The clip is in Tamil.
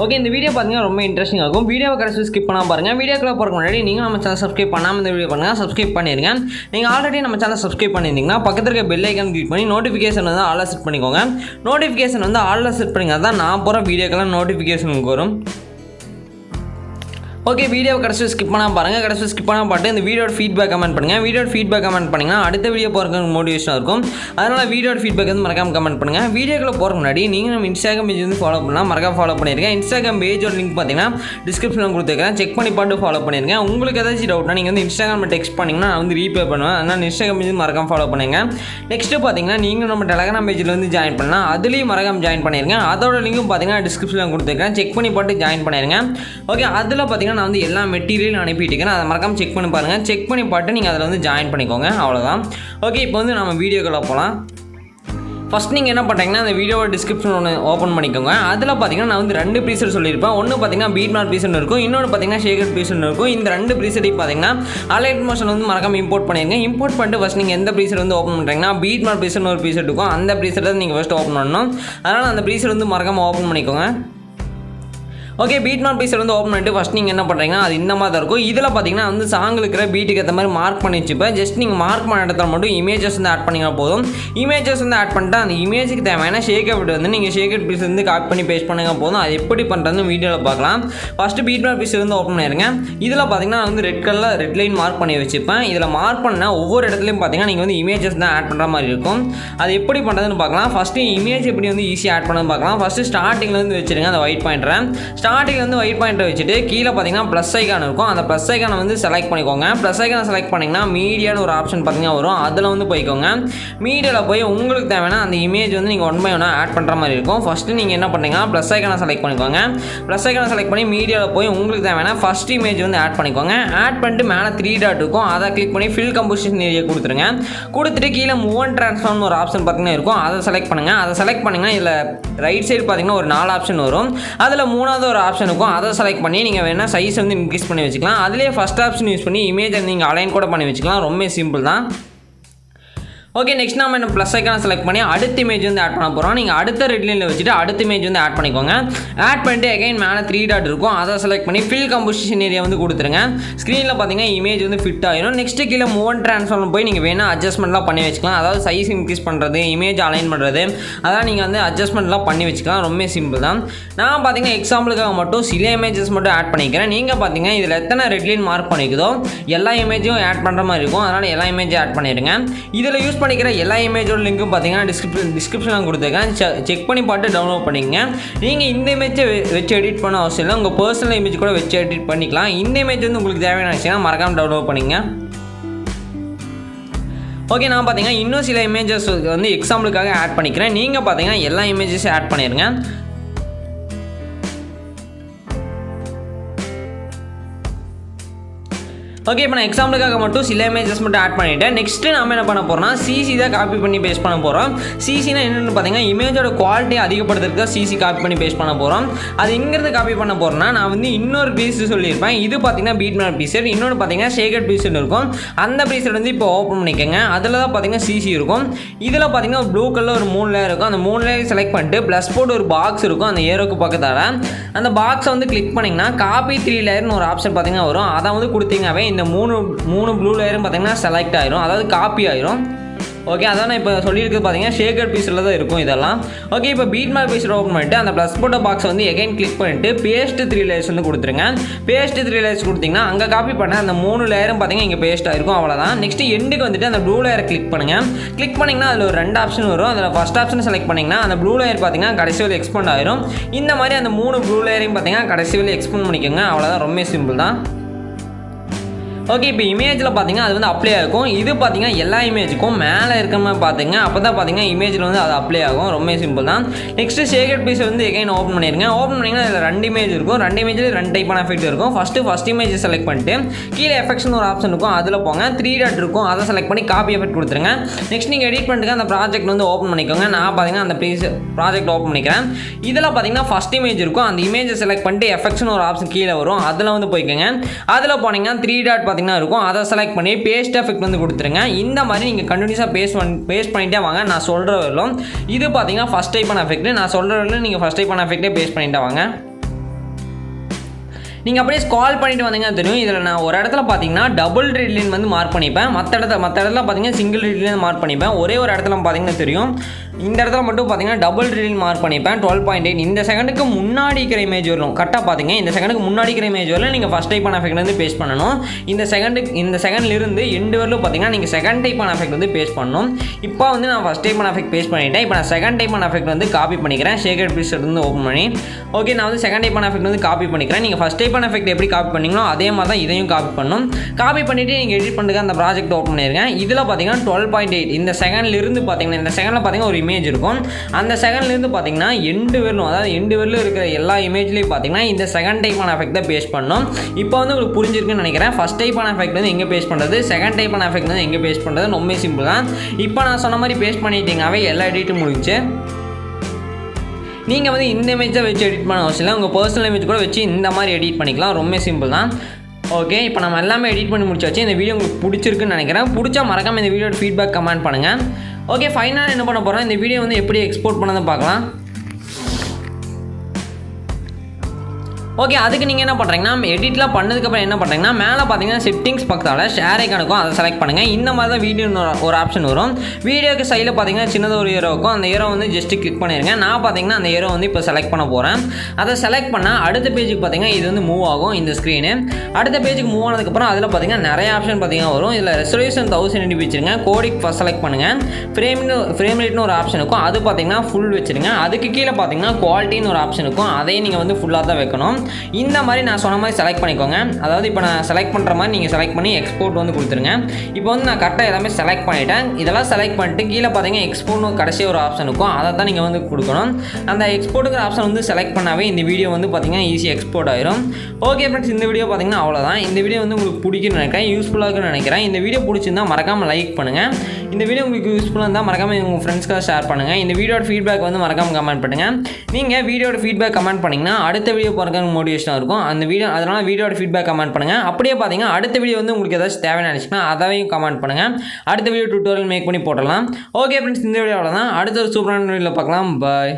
ஓகே, இந்த வீடியோ பார்த்தீங்கன்னா ரொம்ப இன்ட்ரெஸ்டிங்காக இருக்கும். வீடியோவை கடைசி ஸ்கிப் பண்ணாமல் பாருங்கள். வீடியோக்குள்ள போகிறக்கு முன்னாடி நீங்கள் நம்ம சேனல் சப்ஸ்கிரைப் பண்ணாமல் இந்த வீடியோ பண்ணுங்கள், சப்ஸ்கிரைப் பண்ணிடுங்க. நீங்கள் ஆல்ரெடி நம்ம சேனல் சப்ஸ்கிரைப் பண்ணியிருந்தீங்கன்னா பக்கத்தில் இருக்க பெல் ஐக்கான் கிளிக் பண்ணி நோட்டிஃபிகேஷன் வந்து ஆல்ல செட் பண்ணிக்கோங்க. நோட்டிஃபிகேஷன் வந்து ஆல்ல செட் பண்ணிங்க, அதான் நான் போகிற வீடியோக்கெல்லாம் நோட்டிஃபிகேஷன் வரும். ஓகே, வீடியோ கடைசி ஸ்கிப் பண்ணாமல் பாருங்கள். கடைசி ஸ்கிப் பண்ணாமல் பார்த்து இந்த வீடியோட ஃபீட்பேக் கமெண்ட் பண்ணுங்கள். வீடியோட ஃபீட்பேக் கமெண்ட் பண்ணிங்கன்னா அடுத்த வீடியோ போகிறதுக்கு மோட்டிவேஷனாக இருக்கும். அதனால் வீடியோட ஃபீட்பேக் வந்து மறக்காமல் கமெண்ட் பண்ணுங்கள். வீடியோக்குள்ள போகிற முன்னாடி நீங்கள் நம்ம இன்ஸ்டாகிராம் பேஜ் வந்து ஃபாலோ பண்ணலாம், மறக்காம ஃபாலோ பண்ணியிருக்கேன். இன்ஸ்டாகிராம் பேஜோட லிங்க் பார்த்தீங்கன்னா டிஸ்கிரிப்ஷனில் கொடுத்துருக்கேன், செக் பண்ணி பார்த்து ஃபாலோ பண்ணியிருக்கேன். உங்களுக்கு ஏதாச்சும் டவுட்னா நீங்கள் வந்து இன்ஸ்டாகிராமில் டெக்ஸ்ட் பண்ணிங்கன்னா நான் வந்து ரீப்ளை பண்ணுவேன். அதனால் இன்ஸ்டாகிராம் பேஜ் மறக்காம ஃபாலோ பண்ணுங்க. நெக்ஸ்ட்டு பார்த்தீங்கன்னா நீங்கள் நம்ம டெலகிராம் பேஜில் வந்து ஜாயின் பண்ணலாம், அதுலேயும் மறக்காம ஜாயின் பண்ணியிருக்கேன். அதோட லிங்க்கும் பார்த்தீங்கன்னா டிஸ்கிரிப்ஷனில் கொடுத்துருக்கேன், செக் பண்ணி பார்த்து ஜாயின் பண்ணிடுங்க. ஓகே, அதில் பார்த்தீங்கன்னா நான் வந்து எல்லா மெட்டீரியல் அனுப்பிட்டுருக்கேன், அதை மறக்காம செக் பண்ணி பாருங்கள். செக் பண்ணி பார்த்து நீங்கள் அதில் வந்து ஜாயின் பண்ணிக்கோங்க, அவ்வளோதான். ஓகே, இப்போ வந்து நம்ம வீடியோக்குள்ள போகலாம். ஃபஸ்ட் நீங்கள் என்ன பண்ணுறீங்கன்னா அந்த வீடியோட டிஸ்கிரிப்ஷன் ஒன்று ஓப்பன் பண்ணிக்கோங்க. அதில் பார்த்தீங்கன்னா நான் வந்து 2 ப்ரீசெட் சொல்லியிருப்பேன். ஒன்று பார்த்தீங்கன்னா பீட்மார்ட் ப்ரீசெட் இருக்கும், இன்னொன்று பார்த்தீங்கன்னா ஷேகர் ப்ரீசெட் இருக்கும். இந்த 2 ப்ரீசெட்டையும் பார்த்தீங்கன்னா அலைட் மோஷன் வந்து மறக்காம இம்போர்ட் பண்ணிடுங்க. இம்போர்ட் பண்ணிட்டு ஃபஸ்ட் நீங்கள் எந்த ப்ரீசெட் வந்து ஓப்பன் பண்ணுறீங்கன்னா பீட்மார்ட் ப்ரீசெட் ஒரு ப்ரீசெட் இருக்கும், அந்த ப்ரீசெட்டை நீங்கள் ஃபஸ்ட்டு ஓப்பன் பண்ணணும். அதனால் அந்த ப்ரீசெட் வந்து மறக்காம ஓப்பன் பண்ணிக்கோங்க. ஓகே, பீட்மார்ட் ப்ரீசெட் வந்து ஓப்பன் பண்ணிட்டு ஃபஸ்ட் நீங்கள் என்ன பண்ணுறீங்கன்னா அது இந்த மாதிரி தான் இருக்கும். இதில் பார்த்தீங்கன்னா வந்து சாங் இருக்கிற பீட்டுக்கு ஏற்ற மாதிரி மார்க் பண்ணி வச்சுப்பேன். ஜஸ்ட் நீங்கள் மார்க் பண்ண இடத்துல மட்டும் இமேஜஸ் வந்து ஆட் பண்ணிங்கன்னா போதும். இமேஜஸ் வந்து ஆட் பண்ணிட்டு அந்த இமேஜுக்கு தேவையான ஷேக்கர் வந்து நீங்கள் ஷேக்கர் பீஸ் வந்து காப்பி பண்ணி பேஸ்ட் பண்ணுங்க போதும். அது எப்படி பண்ணுறதுன்னு வீடியோவில் பார்க்கலாம். ஃபஸ்ட்டு பீட்மார்ட் ப்ரீசெட் வந்து ஓப்பன் பண்ணிடுங்க. இதில் பார்த்தீங்கன்னா நான் வந்து ரெட் லைன் மார்க் பண்ணி வச்சுப்பேன். இதில் மார்க் பண்ண ஒவ்வொரு இடத்துலையும் பார்த்தீங்கன்னா நீங்கள் வந்து இமேஜஸ் தான் ஆட் பண்ணுற மாதிரி இருக்கும். அது எப்படி பண்ணுறதுன்னு பார்க்கலாம். ஃபஸ்ட்டு இமேஜ் எப்படி வந்து ஈஸியாக ஆட் பண்ணணும்னு பார்க்கலாம். ஃபஸ்ட்டு ஸ்டார்டிங்கில் வந்து வச்சுருங்க அந்த ஒயிட் பாயிண்டரை. ஸ்டார்டிங்கில் வந்து ஒயிட் பாயிண்டரை வச்சுட்டு கீழே பார்த்தீங்கன்னா ப்ளஸ் ஐக்கான் இருக்கும், அந்த ப்ளஸ் ஐக்கானை வந்து செலக்ட் பண்ணிக்கோங்க. ப்ளஸ் ஐக்கானை செலக்ட் பண்ணிங்கன்னா மீடியான்னு ஒரு ஆப்ஷன் பார்த்தீங்கன்னா வரும், அதில் வந்து போய்க்கோங்க. மீடியாவில் போய் உங்களுக்கு தேவையான அந்த இமேஜ் வந்து நீங்கள் 1 by 1 ஆட் பண்ணுற மாதிரி இருக்கும். ஃபஸ்ட்டு நீங்கள் என்ன பண்ணுறீங்கன்னா ப்ளஸ் ஐக்கானை செலக்ட் பண்ணிக்கோங்க. ப்ளஸ் ஐக்கானை செலக்ட் பண்ணி மீடியாவில் போய் உங்களுக்கு தேவையான ஃபஸ்ட் இமேஜ் வந்து ஆட் பண்ணிக்கோங்க. ஆட் பண்ணிட்டு மேலே 3 டாட் இருக்கும், அதை கிளிக் பண்ணி ஃபில் கம்போசிஷன் ஏரியா கொடுத்துருங்க. கொடுத்துட்டு கீழே மூவ் அண்ட் ட்ரான்ஸ்ஃபார்ம்னு ஒரு ஆப்ஷன் பார்த்தீங்கன்னா இருக்கும், அதை செலக்ட் பண்ணுங்கள். அதை செலக்ட் பண்ணிங்கன்னா இதில் ரைட் சைடு பார்த்தீங்கன்னா ஒரு 4 ஆப்ஷன் வரும். அதில் 3வது ஒரு ஆப்ஷன் இருக்கும், அதை செலக்ட் பண்ணி நீங்கள் வேணால் சைஸ் வந்து இன்க்ரீஸ் பண்ணி வச்சுக்கலாம். அதிலே ஃபஸ்ட் ஆப்ஷன் யூஸ் பண்ணி இமேஜை நீங்கள் அலைன் கூட பண்ணி வச்சுக்கலாம். ரொம்ப சிம்பிள் தான். ஓகே, நெக்ஸ்ட் நம்ம என்ன ப்ளஸ் ஐக்கான செலக்ட் பண்ணி அடுத்த இமேஜ் வந்து ஆட் பண்ண போகிறோம். நீங்கள் அடுத்த ரெட் லைனில் வச்சுட்டு அடுத்த இமேஜ் வந்து ஆட் பண்ணிக்கோங்க. ஆட் பண்ணிட்டு அகைன் மேலே 3 டாட் இருக்கும், அதை செலக்ட் பண்ணி ஃபில் கம்போசிஷன் ஏரியா வந்து கொடுத்துருங்க. ஸ்க்ரீனில் பார்த்தீங்கன்னா இமேஜ் வந்து ஃபிட் ஆகிடும். நெக்ஸ்ட்டு கீழே மூவ் அண்ட் ட்ரான்ஸ்ஃபார்ம் போய் நீங்கள் வேணால் அட்ஜஸ்ட்மெண்ட்லாம் பண்ணி வச்சுக்கலாம். அதாவது சைஸ் இன்க்ரீஸ் பண்ணுறது, இமேஜ் அலைன் பண்ணுறது, அதான் நீங்கள் வந்து அட்ஜஸ்ட்மெண்ட்லாம் பண்ணி வச்சுக்கலாம். ரொம்ப சிம்பிள் தான். நான் பார்த்தீங்கன்னா எக்ஸாம்பிளுக்காக மட்டும் சில இமேஜஸ் மட்டும் ஆட் பண்ணிக்கிறேன். நீங்கள் பார்த்தீங்கன்னா இதில் எத்தனை ரெட் லைன் மார்க் பண்ணிக்குதோ எல்லா இமேஜும் ஆட் பண்ணுற மாதிரி இருக்கும், அதனால் எல்லா இமேஜும் ஆட் பண்ணிடுங்க. இதில் யூஸ் பண்ணிக்கிற எல்லா இமேஜோட லிங்க்கும் பார்த்தீங்கன்னா டிஸ்கிரிப்ஷனில் கொடுத்துருக்கேன், செக் பண்ணி பார்த்து டவுன்லோட் பண்ணிக்கங்க. நீங்கள் இந்த இமேஜை வச்சு எடிட் பண்ண அவசியம் இல்லை, உங்கள் பர்சனல் இமேஜ் கூட வச்சு எடிட் பண்ணிக்கலாம். இந்த இமேஜ் வந்து உங்களுக்கு தேவையான விஷயம் மறக்காமல் டவுன்லோட் பண்ணிங்க. ஓகே, நான் பார்த்தீங்கன்னா இன்னும் சில இமேஜஸ் வந்து எக்ஸாம்பிளுக்காக ஆட் பண்ணிக்கிறேன். நீங்கள் பார்த்தீங்கன்னா எல்லா இமேஜஸையும் ஆட் பண்ணிடுங்க. ஓகே, இப்போ நான் எக்ஸாம்பிளுக்காக மட்டும் சில இமேஜஸ் மட்டும் ஆட் பண்ணிவிட்டேன். நெக்ஸ்ட்டு நம்ம என்ன பண்ண போகிறோம்னா சிசி தான் காப்பி பண்ணி பேஸ்ட் பண்ண போகிறோம். சிசினா என்னென்னு பார்த்தீங்கன்னா இமேஜோட குவாலிட்டி அதிகப்படுத்துறதுக்கு சிசி காப்பி பண்ணி பேஸ்ட் பண்ண போகிறோம். அது எங்கேருந்து காப்பி பண்ண போகிறோம்னா நான் வந்து இன்னொரு பீஸ் சொல்லியிருப்பேன். இது பார்த்தீங்கன்னா பீட்மார்ட் ப்ரீசெட், இன்னொன்று பார்த்தீங்கன்னா ஷேகர் ப்ரீசெட் இருக்கும். அந்த ப்ரீசெட் வந்து இப்போ ஓப்பன் பண்ணிக்கோங்க. அதில் தான் பார்த்தீங்கன்னா சிசி இருக்கும். இதில் பார்த்தீங்கன்னா ப்ளூ கலர் ஒரு 3 லேயர் இருக்கும். அந்த 3 லேயர் செலக்ட் பண்ணிட்டு ப்ளஸ் போட்டு ஒரு பாக்ஸ் இருக்கும், அந்த ஏரோக்கு பக்கத்தால் அந்த பாக்ஸை வந்து கிளிக் பண்ணிங்கன்னா காப்பி 3 லேயர்னு ஒரு ஆப்ஷன் பார்த்தீங்கன்னா வரும். அதை வந்து கொடுத்தீங்கவே இந்த மூணு ப்ளூ லேயரும் பார்த்தீங்கன்னா செலக்ட் ஆயிரும், அதாவது காப்பி ஆயிரும். ஓகே, அதான் நான் இப்போ சொல்லியிருக்கிறது பார்த்தீங்கன்னா ஷேகர் பீஸில் தான் இருக்கும் இதெல்லாம். ஓகே, இப்போ பீட்மார்ட் பீஸில் ஓப்பன் பண்ணிட்டு அந்த ப்ளஸ் போட்ட பாக்ஸை வந்து எகைன் கிளிக் பண்ணிட்டு பேஸ்ட் 3 லேயர்ஸ் வந்து கொடுத்துருங்க. பேஸ்ட் 3 லேயர்ஸ் கொடுத்தீங்கன்னா அங்கே காப்பி பண்ண அந்த 3 லேயரும் பார்த்தீங்கன்னா இங்கே பேஸ்ட் ஆயிருக்கும், அவ்வளோதான். நெக்ஸ்ட் எண்டுக்கு வந்துட்டு அந்த ப்ளூ லேயரை கிளிக் பண்ணுங்கள். கிளிக் பண்ணிங்கன்னா அதில் ஒரு 2 ஆப்ஷன் வரும். அதில் ஃபஸ்ட் ஆப்ஷன் செலக்ட் பண்ணிங்கன்னா அந்த ப்ளூ லேயர் பார்த்தீங்கன்னா கடைசி வரை எக்ஸ்பெண்ட் ஆயிரும். இந்த மாதிரி அந்த 3 ப்ளூ லேயரையும் பார்த்தீங்கன்னா கடைசி வரை எக்ஸ்பெண்ட் பண்ணிக்கோங்க, அவ்வளோதான். ரொம்ப சிம்பிள் தான். ஓகே, இப்போ இமேஜில் பார்த்தீங்கன்னா அது வந்து அப்ளை ஆகும். இது பார்த்தீங்கன்னா எல்லா இமேஜுக்கும் மேலே இருக்கிற மாதிரி பார்த்துங்க, அப்போ தான் பார்த்தீங்கன்னா இமேஜில் வந்து அது அப்ளை ஆகும். ரொம்ப சிம்பிள் தான். நெக்ஸ்ட்டு ஷேகர் பீஸ் வந்து எகைன் ஓப்பன் பண்ணிடுங்க. ஓப்பன் பண்ணிங்கன்னா அதில் 2 இமேஜ் இருக்கும். 2 இமேஜில் 2 டைப்பான எஃபெக்ட் இருக்கும். ஃபஸ்ட் இமேஜை செலக்ட் பண்ணிட்டு கீழே எஃபெக்ட்ஸ்னு ஒரு ஆப்ஷன் இருக்கும், அதில் போங்க. 3 டாட் இருக்கும், அதை செலக்ட் பண்ணி காப்பி எஃபெக்ட் கொடுத்துருங்க. நெக்ஸ்ட் நீங்கள் எடிட் பண்ணிட்டு அந்த ப்ராஜெக்ட் வந்து ஓப்பன் பண்ணிக்கோங்க. நான் பார்த்தீங்கன்னா அந்த ப்ராஜெக்ட் ஓப்பன் பண்ணிக்கிறேன். இதில் பார்த்தீங்கன்னா ஃபஸ்ட் இமேஜ் இருக்கும், அந்த இமேஜை செலக்ட் பண்ணிட்டு எஃபெக்ட்ஸ்னு ஒரு ஆப்ஷன் கீழே வரும், அதில் வந்து போய்க்கோங்க. அதில் போனீங்கன்னா 3 டாட் பார்த்தீங்கன்னா இருக்கும், அதை செலக்ட் பண்ணி பேஸ்ட் எஃபெக்ட் வந்து கொடுத்துருங்க. இந்த மாதிரி நீங்கள் கண்டினியூஸாக பேஸ்ட் பண்ணிட்டே வாங்க. நான் சொல்கிற வரலும் இது பார்த்தீங்கன்னா ஃபஸ்ட் டைப்பான எஃபெக்ட். நான் சொல்கிற வரலும் நீங்கள் ஃபஸ்ட் டைப்பான எஃபெக்டே பேஸ்ட் பண்ணிட்டே வாங்க. நீங்கள் அப்படியே ஸ்கால் பண்ணிட்டு வந்தீங்கன்னா தெரியும். இதில் நான் ஒரு இடத்துல பார்த்தீங்கன்னா டபுள் ரெட் லைன் வந்து மார்க் பண்ணிப்பேன். மற்ற இடத்துல பார்த்தீங்கன்னா சிங்கிள் ரெட் லைன் மார்க் பண்ணிப்பேன். ஒரே ஒரு இடத்துல பார்த்தீங்கன்னா தெரியும். இந்த இடத்துல மட்டும் பார்த்தீங்கன்னா டபுள் ரெட் லைன் மார்க் பண்ணிப்பேன். 12.8 இந்த செகண்டுக்கு முன்னாடி இருக்கிற இமேஜ் வரும். கரெக்டாக பார்த்தீங்க, இந்த செகண்டுக்கு முன்னாடி இருக்கிற இமேஜ் வரல நீங்கள் ஃபஸ்ட் டைப் ஆன எஃபெக்ட் வந்து பேஸ்ட் பண்ணணும். இந்த செகண்ட்லேருந்து எண்டு வரலும் பார்த்தீங்கன்னா நீங்கள் செகண்ட் டைப் ஆன எஃபெக்ட் வந்து பேஸ்ட் பண்ணணும். இப்போ வந்து நான் ஃபஸ்ட் டைப் ஆன எஃபெக்ட் பேஸ்ட் பண்ணிட்டேன். இப்போ நான் செகண்ட் டைப் ஆன எஃபெக்ட் வந்து காப்பி பண்ணிக்கிறேன். ஷேக்கட் ப்ரீசெட் வந்து ஓப்பன் பண்ணி ஓகே நான் வந்து செகண்ட் டைப் ஆன எஃபெக்ட் வந்து காப்பி பண்ணிக்கிறேன். நீங்கள் ஃபஸ்ட் டைப் ஆன எஃபெக்ட் எப்படி காப்பி பண்ணீங்களோ அதே மாதிரி தான் இதையும் காப்பி பண்ணணும். காப்பி பண்ணிவிட்டு நீங்கள் எடிட் பண்ணுறதுக்கு அந்த ப்ராஜெக்ட் ஓப்பன் பண்ணியிருக்கேன். இதில் பார்த்தீங்கன்னா 12.8 இந்த செகண்ட்லேருந்து பார்த்தீங்கன்னா இந்த செகண்டில் பார்த்தீங்கன்னா ஒரு இமேஜ் இருக்கும். அந்த செகண்ட்லேருந்து பார்த்தீங்கன்னா எண்டு வரலும், அதாவது எண்டு வரலும் இருக்கிற எல்லா இமேஜ்லேயும் பார்த்தீங்கன்னா இந்த செகண்ட் டைப் ஆன எஃபெக்ட் தான் பேஸ்ட் பண்ணணும். இப்போ வந்து உங்களுக்கு புரிஞ்சிருக்குன்னு நினைக்கிறேன். ஃபஸ்ட் டைப் ஆன எஃபெக்ட் வந்து எங்கே பேஸ்ட் பண்ணுறது, செகண்ட் டைப் ஆன எஃபெக்ட் வந்து எங்கே பேஸ்ட் பண்ணுறது, ரொம்ப சிம்பிள் தான். இப்போ நான் சொன்ன மாதிரி பேஸ்ட் பண்ணிட்டீங்கனாவே எல்லா எடிட்டும் முடிஞ்சு. நீங்கள் வந்து இந்த இமேஜ் தான் வச்சு எடிட் பண்ண அவசியம் இல்லை. உங்கள் பர்சனல் இமேஜ் கூட வச்சு இந்த மாதிரி எடிட் பண்ணிக்கலாம். ரொம்ப சிம்பிள் தான். ஓகே இப்போ நம்ம எல்லாமே எடிட் பண்ணி முடிச்சாச்சு. இந்த வீடியோ உங்களுக்கு பிடிச்சிருக்குன்னு நினைக்கிறேன். பிடிச்சா மறக்காமல் இந்த வீடியோட ஃபீட்பேக் கமெண்ட் பண்ணுங்கள். ஓகே ஃபைனலாக என்ன பண்ண போகிறோம், இந்த வீடியோ வந்து எப்படி எக்ஸ்போர்ட் பண்ணதை பார்க்கலாம். ஓகே அதுக்கு நீங்கள் என்ன பண்ணுறீங்கன்னா எடிட்லாம் பண்ணதுக்கப்புறம் என்ன பண்ணுறீங்கன்னா மேலே பார்த்தீங்கன்னா செட்டிங்ஸ் பக்கத்தால் ஷேர் ஐக்கானுக்கும் அதை செலக்ட் பண்ணுங்கள். இந்த மாதிரி தான் வீடியோ ஒரு ஆப்ஷன் வரும். வீடியோக்கு சைடில் பார்த்தீங்கன்னா சின்னதாக ஒரு ஏரோ இருக்கும். அந்த ஏரோ வந்து ஜஸ்ட்டு கிளிக் பண்ணிடுங்க. நான் பார்த்தீங்கன்னா அந்த ஏரோ வந்து இப்போ செலக்ட் பண்ண போகிறேன். அதை செலக்ட் பண்ணால் அடுத்த பேஜுக்கு பார்த்தீங்கன்னா இது வந்து மூவ் ஆகும். இந்த ஸ்க்ரீனு அடுத்த பேஜுக்கு மூவ் ஆனதுக்கப்புறம் அதில் பார்த்தீங்கன்னா நிறைய ஆப்ஷன் பார்த்தீங்கன்னா வரும். இதில் ரெசல்யூஷன் 1080 வச்சுருங்க. கோடிக் ஃபஸ்ட் செலக்ட் பண்ணுங்கள். ஃப்ரேம் ரேட்னு ஒரு ஆப்ஷன் இருக்கும். அது பார்த்தீங்கன்னா ஃபுல் வச்சுருங்க. அதுக்கு கீழே பார்த்தீங்கன்னா குவாலிட்டின்னு ஒரு ஆப்ஷன் இருக்கும். அதையும் நீங்கள் வந்து ஃபுல்லாக தான் வைக்கணும். இந்த மாதிரி நான் சொன்ன மாதிரி செலக்ட் பண்ணிக்கோங்க. அதாவது இப்போ நான் செலக்ட் பண்ணுற மாதிரி நீங்கள் செலக்ட் பண்ணி எக்ஸ்போர்ட் வந்து கொடுத்துருங்க. இப்போ வந்து நான் கரெக்டாக எல்லாமே செலக்ட் பண்ணிட்டேன். இதெல்லாம் செலக்ட் பண்ணிட்டு கீழே பார்த்தீங்கன்னா எக்ஸ்போர்ட்னு கடைசி ஒரு ஆப்ஷன் இருக்கும். அதை தான் நீங்கள் வந்து கொடுக்கணும். அந்த எக்ஸ்போர்ட்டுங்கிற ஆப்ஷன் வந்து செலக்ட் பண்ணாவே இந்த வீடியோ வந்து பார்த்தீங்கன்னா ஈஸியாக எக்ஸ்போர்ட் ஆயிரும். ஓகே ஃப்ரெண்ட்ஸ் இந்த வீடியோ பார்த்தீங்கன்னா அவ்வளோதான். இந்த வீடியோ வந்து உங்களுக்கு பிடிக்குன்னு நினைக்கிறேன், யூஸ்ஃபுல்லாக இருக்குன்னு நினைக்கிறேன். இந்த வீடியோ பிடிச்சிருந்தால் மறக்காமல் லைக் பண்ணுங்கள். இந்த வீடியோ உங்களுக்கு யூஸ்ஃபுல்லாக இருந்தால் மறக்காமல் உங்கள் ஃப்ரெண்ட்ஸ்க்காக ஷேர் பண்ணுங்கள். இந்த வீடியோட ஃபீட்பேக் வந்து மறக்காமல் கமெண்ட் பண்ணுங்கள். நீங்கள் வீடியோட ஃபீட்பேக் கமெண்ட் பண்ணிங்கன்னா அடுத்த வீடியோ போகிறதுக்கு மோட்டிவேஷனாக இருக்கும் அந்த வீடியோ. அதனால் வீடியோட ஃபீட்பேக் கமெண்ட் பண்ணுங்கள். அப்படியே பார்த்தீங்கன்னா அடுத்த வீடியோ வந்து உங்களுக்கு ஏதாச்சும் தேவையான நினச்சிங்கன்னா அதையும் கமெண்ட் பண்ணுங்கள். அடுத்த வீடியோ டியூட்டோரியல் மேக் பண்ணி போடலாம். ஓகே ஃப்ரெண்ட்ஸ் இந்த வீடியோ அவ்வளோதான். அடுத்த ஒரு சூப்பரான வீடியோவில் பார்க்கலாம். பாய்.